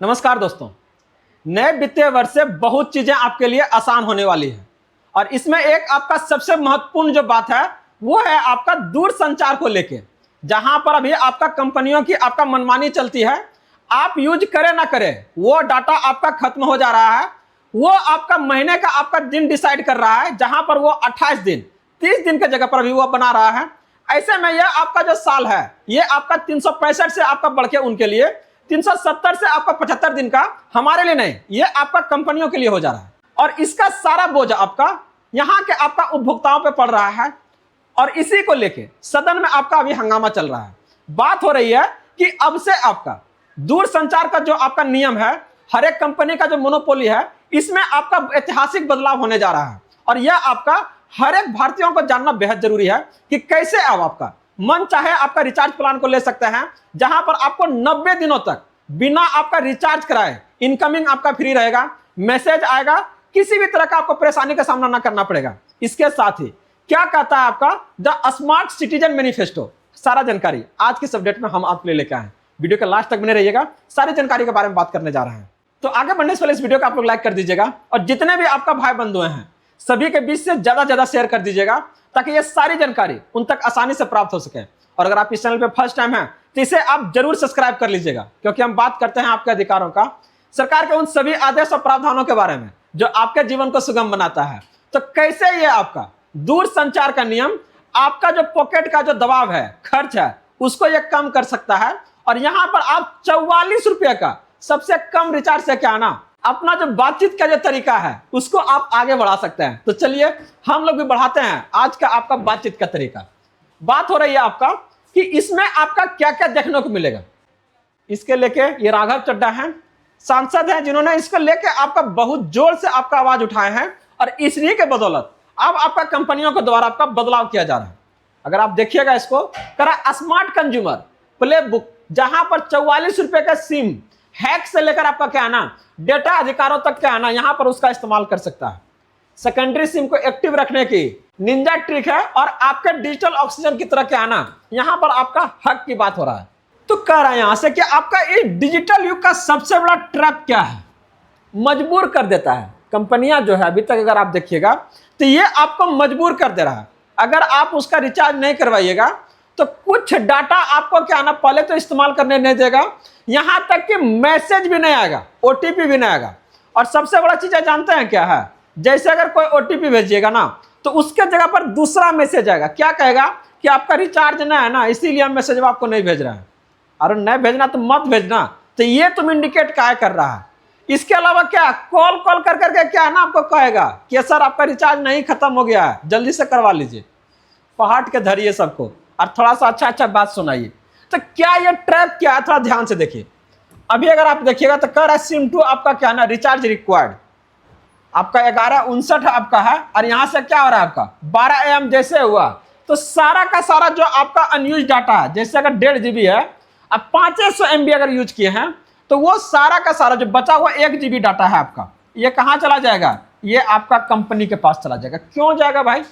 नमस्कार दोस्तों, नए वित्तीय वर्ष से बहुत चीजें आपके लिए आसान होने वाली है और इसमें एक आपका सबसे महत्वपूर्ण जो बात है वो है आपका दूर संचार को लेके। जहां पर अभी आपका कंपनियों की आपका मनमानी चलती है, आप यूज करें ना करें वो डाटा आपका खत्म हो जा रहा है। वो आपका महीने का आपका दिन डिसाइड कर रहा है, जहां पर वो 28 दिन 30 दिन के जगह पर अभी वो बना रहा है। ऐसे में यह आपका जो साल है ये आपका 365 से आपका बढ़ के उनके लिए 370 से आपका 75 दिन का, हमारे लिए नहीं, ये आपका कंपनियों के लिए हो जा रहा है। और इसका सारा बोझ आपका यहाँ के आपका उपभोक्ताओं पे पड़ रहा है और इसी को लेके सदन में आपका अभी हंगामा चल रहा है। बात हो रही है कि अब से आपका दूर संचार का जो आपका नियम है, हर एक कंपनी का जो मोनोपोली है, इसमें आपका ऐतिहासिक बदलाव होने जा रहा है और यह आपका हर एक भारतीयों को जानना बेहद जरूरी है कि कैसे अब आपका मन चाहे आपका रिचार्ज प्लान को ले सकते हैं, जहां पर आपको 90 दिनों तक बिना आपका रिचार्ज कराए इनकमिंग आपका फ्री रहेगा, मैसेज आएगा, किसी भी तरह का आपको परेशानी का सामना ना करना पड़ेगा। इसके साथ ही क्या कहता है आपका द स्मार्ट सिटीजन मैनिफेस्टो, सारा जानकारी आज के इस अपडेट में हम आपके लिए लेकर आए हैं। वीडियो के लास्ट तक बने रहिएगा, सारी जानकारी के बारे में बात करने जा रहे हैं। तो आगे बढ़ने से पहले इस वीडियो को आप लोग लाइक कर दीजिएगा और जितने भी आपका भाई बंधु हैं सभी के बीच से ज्यादा शेयर कर दीजिएगा ताकि ये सारी जानकारी उन तक आसानी से प्राप्त हो सके। और अगर आप इस चैनल पे फर्स्ट टाइम हैं तो इसे आप जरूर सब्सक्राइब कर लीजिएगा, क्योंकि हम बात करते हैं आपके अधिकारों का, सरकार के उन सभी आदेश और प्रावधानों के बारे में जो आपके जीवन को सुगम बनाता है। तो कैसे ये आपका दूर संचार का नियम आपका जो पॉकेट का जो दबाव है, खर्च है, उसको ये कम कर सकता है। और यहां पर आप 44 रुपये का सबसे कम रिचार्ज से क्या ना अपना जो बातचीत का जो तरीका है उसको आप आगे बढ़ा सकते हैं। तो चलिए हम लोग भी बढ़ाते हैं आज का आपका बातचीत का तरीका। बात हो रही है आपका कि इसमें आपका क्या क्या देखने को मिलेगा। इसके लेके ये राघव चड्ढा हैं, सांसद हैं, जिन्होंने इसको लेके आपका बहुत जोर से आपका आवाज उठाए हैं और इसी के बदौलत अब आपका कंपनियों के द्वारा आपका बदलाव किया जा रहा है। अगर आप देखिएगा इसको करा स्मार्ट कंज्यूमर प्ले बुक, जहां पर 44 रुपए का सिम हैक से लेकर आपका क्या है ना डेटा अधिकारों तक क्या है ना यहां पर उसका इस्तेमाल कर सकता है। सेकेंडरी सिम को एक्टिव रखने की निंजा ट्रिक है और आपके डिजिटल ऑक्सीजन की तरह क्या है ना यहां पर आपका हक की बात हो रहा है। तो कह रहा है यहां से कि आपका इस डिजिटल युग का सबसे बड़ा ट्रैप क्या है, मजबूर कर देता है कंपनियां जो है। अभी तक अगर आप देखिएगा तो ये आपको मजबूर कर दे रहा है। अगर आप उसका रिचार्ज नहीं करवाइएगा तो कुछ डाटा आपको क्या ना पहले तो इस्तेमाल करने नहीं देगा, यहां तक कि मैसेज भी नहीं आएगा, ओटीपी भी नहीं आएगा। और सबसे बड़ा चीज जानते हैं क्या है, जैसे अगर कोई ओटीपी भेजिएगा ना तो उसके जगह पर दूसरा मैसेज आएगा, क्या कहेगा कि आपका रिचार्ज ना है ना, इसीलिए हम मैसेज आपको नहीं भेज रहे हैं। अरे नहीं भेजना तो मत भेजना। तो ये तुम इंडिकेट क्या कर रहा है। इसके अलावा क्या कॉल कर करके क्या है ना आपको कहेगा कि सर आपका रिचार्ज नहीं खत्म हो गया है, जल्दी से करवा लीजिए। पहाड़ के धरिए सबको और थोड़ा सा अच्छा बात सुनाइए। तो क्या ये ट्रैप क्या है, थोड़ा ध्यान से देखिए। अभी अगर आप देखिएगा तो कह रहा है सिम 2 आपका क्या ना रिचार्ज रिक्वायर्ड, आपका 11:59 आपका है और यहां से क्या हो रहा है आपका 12 AM जैसे हुआ तो सारा का सारा जो आपका अनयूज डाटा है, जैसे अगर 1.5 GB है, अब 500 MB अगर यूज किए हैं तो वो सारा का सारा जो बचा हुआ 1 GB डाटा है आपका, ये कहां चला जाएगा, ये आपका कंपनी के पास चला जाएगा। क्यों जाएगा भाई,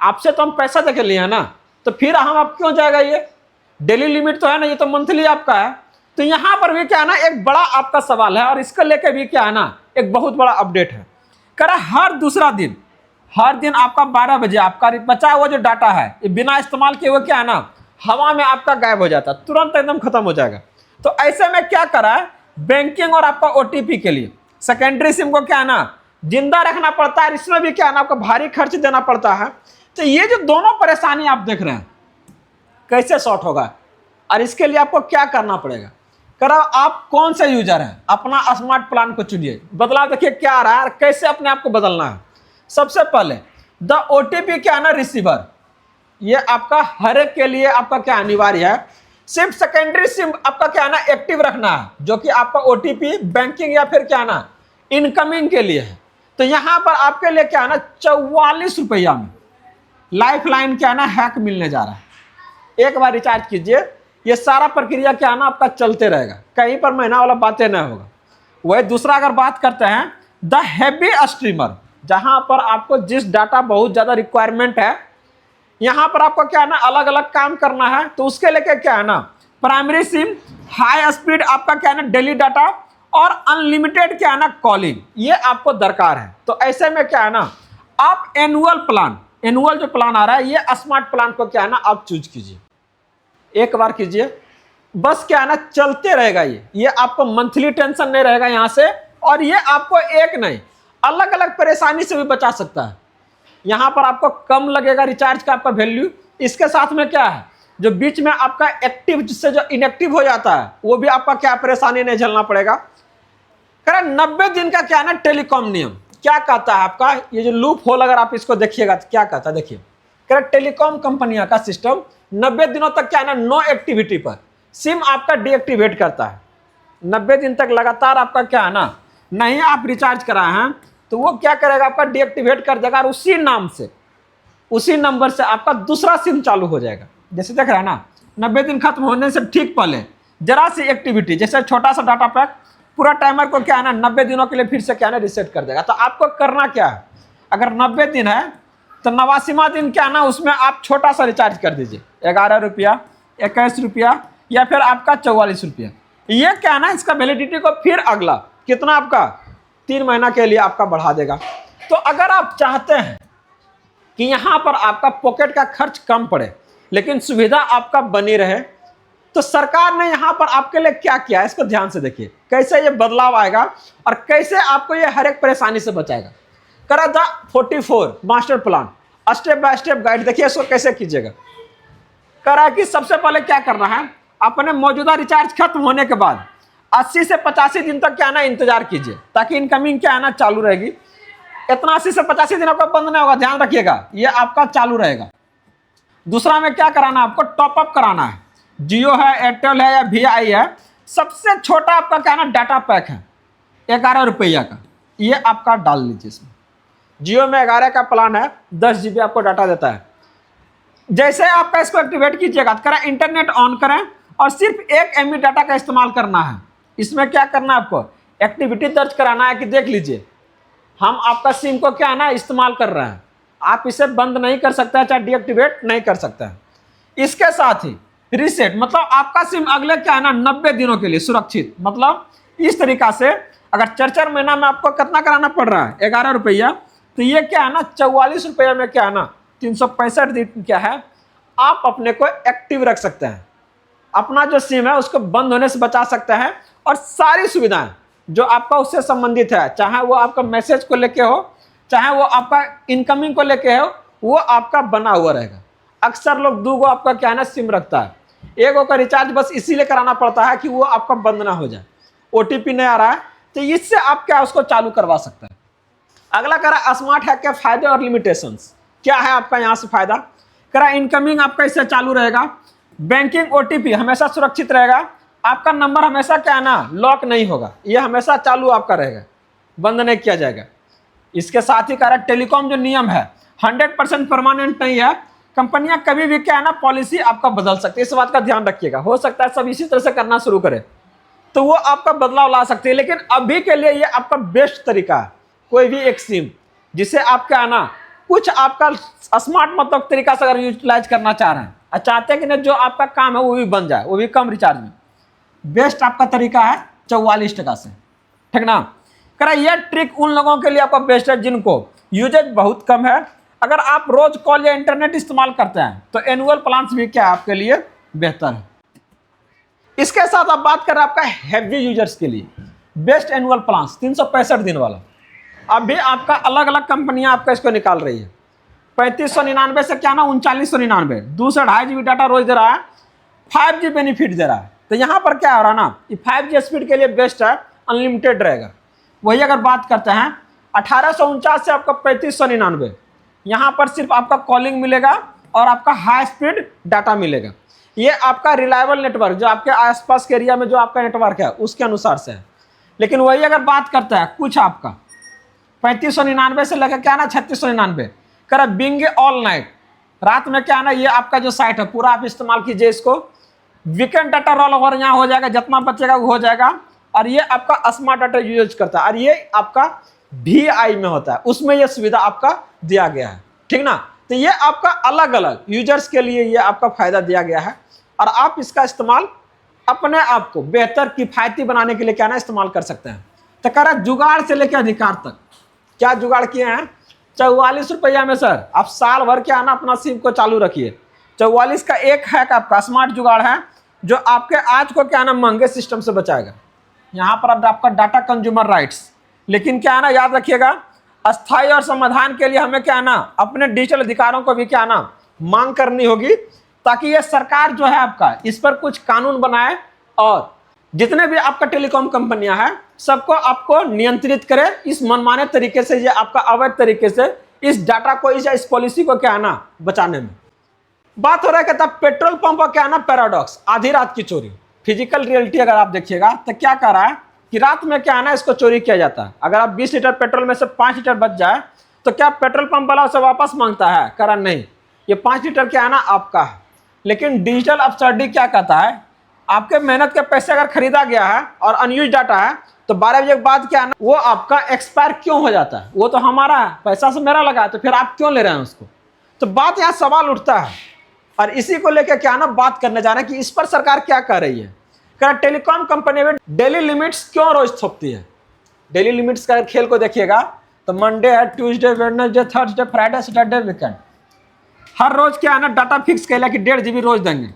आपसे तो हम पैसा देके लिए हैं ना, तो फिर हम आप क्यों जाएगा, ये डेली लिमिट तो है ना, ये तो मंथली आपका है। तो यहां पर भी क्या है ना एक बड़ा आपका सवाल है और इसको लेकर भी क्या है ना एक बहुत बड़ा अपडेट है। करा हर दूसरा दिन आपका 12 बजे आपका बचा हुआ जो डाटा है ये बिना इस्तेमाल किए हुए क्या है ना हवा में आपका गायब हो जाता है, तुरंत एकदम खत्म हो जाएगा। तो ऐसे में क्या करा है, बैंकिंग और आपका ओटीपी के लिए सेकेंडरी सिम को क्या है ना जिंदा रखना पड़ता है, इसमें भी क्या है ना आपको भारी खर्च देना पड़ता है। तो ये जो दोनों परेशानी आप देख रहे हैं कैसे सॉर्ट होगा और इसके लिए आपको क्या करना पड़ेगा। करो आप कौन से यूजर हैं, अपना स्मार्ट प्लान को चुनिए। बदलाव देखिए क्या आ रहा है और कैसे अपने आप को बदलना है। सबसे पहले द ओटीपी क्या है ना रिसीवर, ये आपका हर एक के लिए आपका क्या अनिवार्य है। सिर्फ सेकेंडरी सिम आपका क्या है ना एक्टिव रखना है, जो कि आपका ओटीपी बैंकिंग या फिर क्या है ना इनकमिंग के लिए है। तो यहां पर आपके लिए क्या है ना 44 रुपया में लाइफ लाइन क्या है ना हैक मिलने जा रहा है। एक बार रिचार्ज कीजिए, ये सारा प्रक्रिया क्या है ना आपका चलते रहेगा, कहीं पर महीना वाला बातें नहीं होगा। वही दूसरा अगर बात करते हैं द हैवी स्ट्रीमर, जहां पर आपको जिस डाटा बहुत ज्यादा रिक्वायरमेंट है, यहां पर आपको क्या है ना अलग अलग काम करना है, तो उसके लेके क्या है ना प्राइमरी सिम हाई स्पीड आपका क्या है ना डेली डाटा और अनलिमिटेड क्या है ना कॉलिंग, ये आपको दरकार है। तो ऐसे में क्या है ना, आप एनुअल जो प्लान आ रहा है, ये स्मार्ट प्लान को क्या है ना आप चूज कीजिए, एक बार कीजिए, बस क्या है ना चलते रहेगा। ये आपको मंथली टेंशन नहीं रहेगा यहां से, और ये आपको एक नहीं अलग अलग परेशानी से भी बचा सकता है। यहां पर आपको कम लगेगा रिचार्ज का आपका वैल्यू, इसके साथ में क्या है जो बीच में आपका एक्टिव जिससे जो इनएक्टिव हो जाता है वो भी आपका क्या परेशानी नहीं झेलना पड़ेगा। करें 90 दिन का क्या है ना टेलीकॉम नियम क्या कहता है आपका, ये जो लूप होल अगर आप इसको देखिएगा तो क्या कहता है, देखिए करें टेलीकॉम कंपनियों का सिस्टम 90 दिनों तक क्या है ना नो एक्टिविटी पर सिम आपका डीएक्टिवेट करता है। 90 दिन तक लगातार आपका क्या है ना नहीं आप रिचार्ज कराए हैं तो वो क्या करेगा आपका डीएक्टिवेट कर देगा, और उसी नाम से उसी नंबर से आपका दूसरा सिम चालू हो जाएगा। जैसे देख रहा है ना 90 दिन खत्म होने से ठीक पहले जरा सी एक्टिविटी, जैसे छोटा सा डाटा पैक पूरा टाइमर को क्या है ना 90 दिनों के लिए फिर से क्या है ना रिसेट कर देगा। तो आपको करना क्या है, अगर 90 दिन है तो 89वां दिन क्या है ना उसमें आप छोटा सा रिचार्ज कर दीजिए, 11 रुपया, 21 रुपया या फिर आपका 44 रुपया। ये क्या है ना इसका वैलिडिटी को फिर अगला कितना आपका 3 महीना के लिए आपका बढ़ा देगा। तो अगर आप चाहते हैं कि यहाँ पर आपका पॉकेट का खर्च कम पड़े लेकिन सुविधा आपका बनी रहे, तो सरकार ने यहाँ पर आपके लिए क्या किया है इसको ध्यान से देखिए, कैसे ये बदलाव आएगा और कैसे आपको ये हर एक परेशानी से बचाएगा। करा the 44 master plan step by step guide, देखिए इसको कैसे कीजिएगा। करा कि सबसे पहले क्या करना है, अपने मौजूदा रिचार्ज खत्म होने के बाद 80 से 85 दिन तक क्या ना इंतजार कीजिए ताकि इनकमिंग क्या है ना चालू रहेगी। इतना 80 से 85 दिन आपका बंद नहीं होगा, ध्यान रखिएगा, ये आपका चालू रहेगा। दूसरा में क्या कराना है, आपको टॉपअप कराना है। जियो है, एयरटेल है या VI है, सबसे छोटा आपका क्या ना डाटा पैक है 11 रुपया का, ये आपका डाल लीजिए इसमें। जियो में 11 का प्लान है, 10 GB आपको डाटा देता है। जैसे आपका इसको एक्टिवेट कीजिएगा करें इंटरनेट ऑन करें और सिर्फ 1 MB डाटा का इस्तेमाल करना है। इसमें क्या करना है, आपको एक्टिविटी दर्ज कराना है कि देख लीजिए हम आपका सिम को क्या है ना इस्तेमाल कर रहे हैं, आप इसे बंद नहीं कर सकते हैं, चाहे डीएक्टिवेट नहीं कर सकते हैं। इसके साथ ही रीसेट, मतलब आपका सिम अगले क्या है ना 90 दिनों के लिए सुरक्षित। मतलब इस तरीका से अगर 4 महीना में आपको कितना कराना पड़ रहा है 11 रुपया, तो ये क्या है ना 44 रुपया में क्या है ना 365 दिन क्या है आप अपने को एक्टिव रख सकते हैं, अपना जो सिम है उसको बंद होने से बचा सकते हैं, और सारी सुविधाएं जो आपका उससे संबंधित है, चाहे वो आपका मैसेज को लेके हो, चाहे वो आपका इनकमिंग को लेके हो, वो आपका बना हुआ रहेगा। अक्सर लोग 2 आपका क्या है ना सिम रखता है, 1 का रिचार्ज बस इसीलिए कराना पड़ता है कि वो आपका बंद ना हो जाए, OTP नहीं आ रहा है, तो इससे आप क्या उसको चालू करवा सकते हैं। अगला करा स्मार्ट हैक के फायदे और लिमिटेशंस, क्या है आपका यहाँ से फायदा। करा इनकमिंग आपका इससे चालू रहेगा, बैंकिंग OTP हमेशा सुरक्षित रहेगा, आपका नंबर हमेशा क्या है ना लॉक नहीं होगा, ये हमेशा चालू आपका रहेगा, बंद नहीं किया जाएगा। इसके साथ ही करा टेलीकॉम जो नियम है 100% परमानेंट नहीं है, कंपनियां कभी भी क्या है ना पॉलिसी आपका बदल सकती है, इस बात का ध्यान रखिएगा। हो सकता है सब इसी तरह से करना शुरू करें तो वो आपका बदलाव ला सकती है, लेकिन अभी के लिए ये आपका बेस्ट तरीका है। कोई भी एक सिम जिसे आप क्या है ना कुछ आपका स्मार्ट मतलब तरीका से अगर यूटिलाइज करना चाह रहे हैं और चाहते हैं कि नहीं जो आपका काम है वो भी बन जाए, वो भी कम रिचार्ज में, बेस्ट आपका तरीका है 44 टका से, ठीक ना। करा ये ट्रिक उन लोगों के लिए आपका बेस्ट है जिनको यूजेज बहुत कम है। अगर आप रोज कॉल या इंटरनेट इस्तेमाल करते हैं तो एनुअल प्लान्स भी क्या आपके लिए बेहतर है। इसके साथ आप बात कर रहे हैं आपका हैवी यूजर्स के लिए बेस्ट एनुअल प्लान्स 365 दिन वाला, अभी आपका अलग अलग कंपनियां आपका इसको निकाल रही है। 3599 से क्या ना 3999, 2 से 2.5 GB डाटा रोज दे रहा है, 5G बेनिफिट दे रहा है। तो यहाँ पर क्या हो रहा है ना, ये 5G स्पीड के लिए बेस्ट है, अनलिमिटेड रहेगा। वही अगर बात करते हैं 1849 से आपका 3599, यहाँ पर सिर्फ आपका कॉलिंग मिलेगा और आपका हाई स्पीड डाटा मिलेगा। ये आपका रिलायबल नेटवर्क जो आपके आसपास के एरिया में जो आपका नेटवर्क है उसके अनुसार से है। लेकिन वही अगर बात करते हैं कुछ आपका 3599 से लेकर क्या ना 3699 करा बिंग ऑल नाइट, रात में क्या ना ये आपका जो साइट है पूरा आप इस्तेमाल कीजिए इसको। वीकेंड डाटा रोल ओवर यहाँ हो जाएगा, जितना बचेगा वो हो जाएगा, और ये आपका स्मार्ट डाटा यूज करता है, और ये आपका VI में होता है, उसमें ये सुविधा आपका दिया गया है, ठीक ना। तो ये आपका अलग अलग यूजर्स के लिए ये आपका फायदा दिया गया है और आप इसका इस्तेमाल अपने आप को बेहतर किफायती बनाने के लिए क्या ना इस्तेमाल कर सकते हैं। तो कह रहा जुगाड़ से लेकर अधिकार तक क्या जुगाड़ किए हैं। 44 रुपया में सर आप साल भर क्या ना अपना सिम को चालू रखिए। 44 का एक हैक आपका स्मार्ट जुगाड़ है जो आपके आज को क्या ना महंगे सिस्टम से बचाएगा। यहाँ पर आपका डाटा कंज्यूमर राइट्स, लेकिन क्या है ना याद रखिएगा अस्थायी और समाधान के लिए हमें क्या ना अपने डिजिटल अधिकारों को भी क्या ना मांग करनी होगी, ताकि ये सरकार जो है आपका इस पर कुछ कानून बनाए और जितने भी आपका टेलीकॉम कंपनियां हैं सबको आपको नियंत्रित करे इस मनमाने तरीके से, ये आपका अवैध तरीके से इस डाटा को इस पॉलिसी को क्या ना बचाने में। बात हो रहा है कहता पेट्रोल पंप का क्या ना पैराडॉक्स, आधी रात की चोरी। फिजिकल रियलिटी अगर आप देखिएगा तो क्या कर रहा है कि रात में क्या है ना इसको चोरी किया जाता है। अगर आप 20 लीटर पेट्रोल में से 5 लीटर बच जाए तो क्या पेट्रोल पंप वाला उसे वापस मांगता है? करा नहीं, ये 5 लीटर क्या है ना आपका है। लेकिन डिजिटल अपसर्डी क्या कहता है, आपके मेहनत के पैसे अगर खरीदा गया है और अनयूज डाटा है तो 12 बजे के बाद क्या है ना वो आपका एक्सपायर क्यों हो जाता है? वो तो हमारा है, पैसा से मेरा लगा है, तो फिर आप क्यों ले रहे हैं उसको? तो बात यहाँ सवाल उठता है और इसी को लेकर क्या ना बात करने जा रहे हैं कि इस पर सरकार क्या कर रही है। टेलीकॉम कंपनी में डेली लिमिट्स क्यों रोज थोपती है? डेली लिमिट्स का खेल को देखिएगा तो मंडे है, Tuesday, Wednesday, Thursday, Friday, Saturday, weekend, हर रोज क्या है ना डाटा फिक्स कहला कि 1.5 GB रोज देंगे।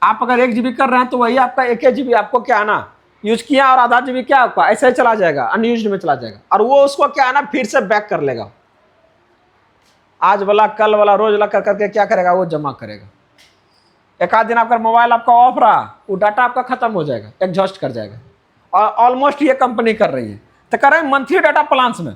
आप अगर 1 GB कर रहे हैं तो वही आपका 1 GB आपको क्या है ना यूज किया और आधा GB क्या आपका ऐसे ही चला जाएगा, अनयूज्ड में चला जाएगा और वो उसको क्या है ना फिर से बैक कर लेगा। आज वाला कल वाला रोज वाला कर करके क्या करेगा, वो जमा करेगा। एक आध दिन आपका मोबाइल आपका ऑफ रहा, वो डाटा आपका खत्म हो जाएगा, एग्जॉस्ट कर जाएगा। और ऑलमोस्ट ये कंपनी कर रही है। तो कर रहे हैं मंथली डाटा प्लान्स में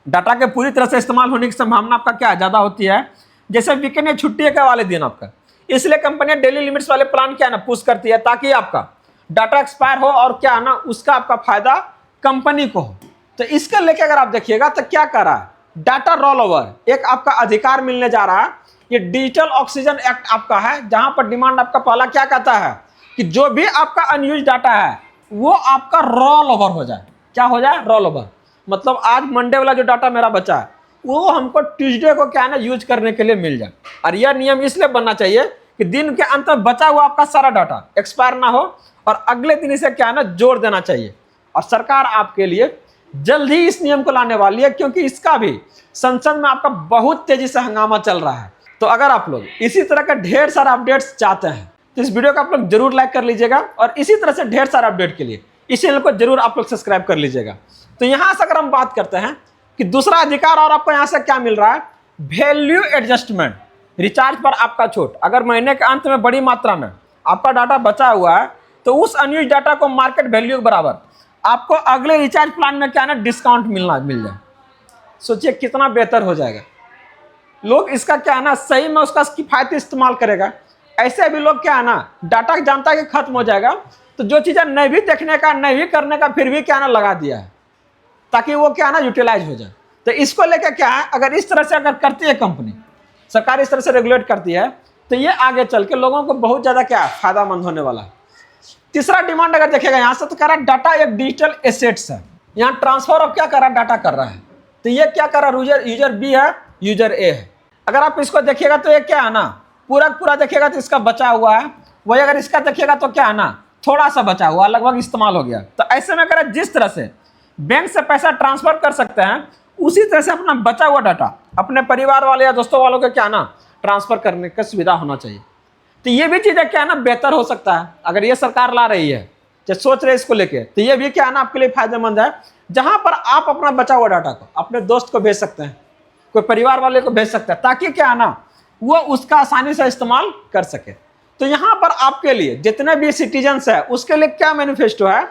डाटा के पूरी तरह से इस्तेमाल होने की संभावना आपका क्या ज़्यादा होती है, जैसे वीकेंड या छुट्टी के वाले दिन आपका। इसलिए कंपनियां डेली लिमिट्स वाले प्लान क्या है ना पुश करती है, ताकि आपका डाटा एक्सपायर हो और क्या है ना उसका आपका फायदा कंपनी को हो। तो इसके लेके अगर आप देखिएगा तो क्या कर रहा है, डाटा रोल ओवर एक आपका अधिकार मिलने जा रहा है। ये डिजिटल ऑक्सीजन एक्ट आपका है, जहां पर डिमांड आपका पहला क्या कहता है कि जो भी आपका अनयूज डाटा है वो आपका रोल ओवर हो जाए। क्या हो जाए? Roll over. मतलब आज मंडे वाला जो डाटा मेरा बचा है वो हमको ट्यूसडे को क्या है ना यूज करने के लिए मिल जाए। और यह नियम इसलिए बनना चाहिए कि दिन के अंत में बचा हुआ आपका सारा डाटा एक्सपायर ना हो और अगले दिन इसे क्या है ना जोड़ देना चाहिए। और सरकार आपके लिए जल्द ही इस नियम को लाने वाली है, क्योंकि इसका भी संसद में आपका बहुत तेजी से हंगामा चल रहा है। तो अगर आप लोग इसी तरह का ढेर सारा अपडेट्स चाहते हैं तो इस वीडियो को आप लोग जरूर लाइक कर लीजिएगा और इसी तरह से ढेर सारा अपडेट के लिए इस चैनल को जरूर आप लोग सब्सक्राइब कर लीजिएगा। तो यहाँ से अगर हम बात करते हैं कि दूसरा अधिकार और आपको यहाँ से क्या मिल रहा है, वैल्यू एडजस्टमेंट, रिचार्ज पर आपका छूट। अगर महीने के अंत में बड़ी मात्रा में आपका डाटा बचा हुआ है तो उस अनयूज डाटा को मार्केट वैल्यू के बराबर आपको अगले रिचार्ज प्लान में क्या ना डिस्काउंट मिल जाए। सोचिए कितना बेहतर हो जाएगा। लोग इसका क्या है ना सही में उसका किफायती इस्तेमाल करेगा। ऐसे भी लोग क्या है ना डाटा जानता है कि खत्म हो जाएगा तो जो चीज़ें नहीं भी देखने का नहीं भी करने का फिर भी क्या ना लगा दिया है ताकि वो क्या है ना यूटिलाइज हो जाए। तो इसको लेकर क्या है, अगर इस तरह से अगर करती है कंपनी, सरकार इस तरह से रेगुलेट करती है तो ये आगे चल के लोगों को बहुत ज़्यादा क्या फायदामंद होने वाला है। तीसरा डिमांड अगर देखेगा यहाँ से तो कह रहा है डाटा एक डिजिटल एसेट्स है। यहाँ ट्रांसफर ऑफ क्या कर रहा है, डाटा कर रहा है। तो ये क्या कर रहा है, यूजर बी है, यूजर ए है। अगर आप इसको देखिएगा तो ये क्या है ना पूरा देखिएगा तो इसका बचा हुआ है, वही अगर इसका देखिएगा तो क्या है ना थोड़ा सा बचा हुआ, लगभग इस्तेमाल हो गया। तो ऐसे में अगर जिस तरह से बैंक से पैसा ट्रांसफर कर सकते हैं उसी तरह से अपना बचा हुआ डाटा अपने परिवार वाले या दोस्तों वालों को क्या ना ट्रांसफर करने का सुविधा होना चाहिए। तो ये भी चीज़ें क्या है ना बेहतर हो सकता है अगर ये सरकार ला रही है, जो सोच रहे इसको लेके, तो ये भी क्या है ना आपके लिए फायदेमंद है, जहां पर आप अपना बचा हुआ डाटा को अपने दोस्त को भेज सकते हैं, कोई परिवार वाले को भेज सकते हैं, ताकि क्या है ना वो उसका आसानी से इस्तेमाल कर सके। तो यहाँ पर आपके लिए जितने भी सिटीजन्स है उसके लिए क्या मैनिफेस्टो है,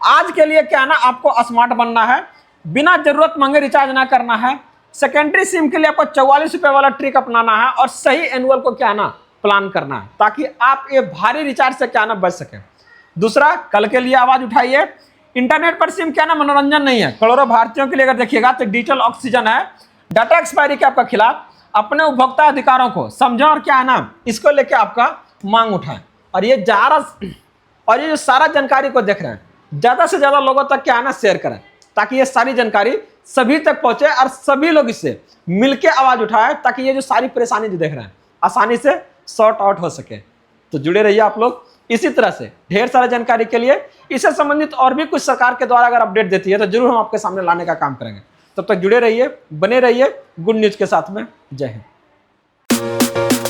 आज के लिए क्या है ना आपको स्मार्ट बनना है, बिना जरूरत मांगे रिचार्ज ना करना है, सेकेंडरी सिम के लिए आपको 44 रुपये वाला ट्रिक अपनाना है और सही एनुअल को क्या ना प्लान करना है, ताकि आप ये भारी रिचार्ज से क्या ना बच सके। दूसरा, कल के लिए आवाज उठाइए, इंटरनेट पर सिम क्या ना मनोरंजन नहीं है, करोड़ों भारतीयों के लिए अगर देखिएगा तो डिजिटल ऑक्सीजन है। डाटा एक्सपायरी के आपका खिलाफ अपने उपभोक्ता अधिकारों को समझें और क्या है ना इसको लेके आपका मांग उठाएं। और ये जो सारा जानकारी को देख रहे हैं ज़्यादा से ज़्यादा लोगों तक क्या है ना शेयर करें, ताकि ये सारी जानकारी सभी तक पहुंचे और सभी लोग इससे मिलके आवाज़ उठाएं, ताकि ये जो सारी परेशानी जो देख रहे हैं आसानी से सॉर्ट आउट हो सके। तो जुड़े रहिए आप लोग इसी तरह से ढेर सारा जानकारी के लिए इससे संबंधित और भी कुछ सरकार के द्वारा अगर अपडेट देती है तो जरूर हम आपके सामने लाने का काम करेंगे। तब तक जुड़े रहिए, बने रहिए गुड न्यूज के साथ में। जय हिंद।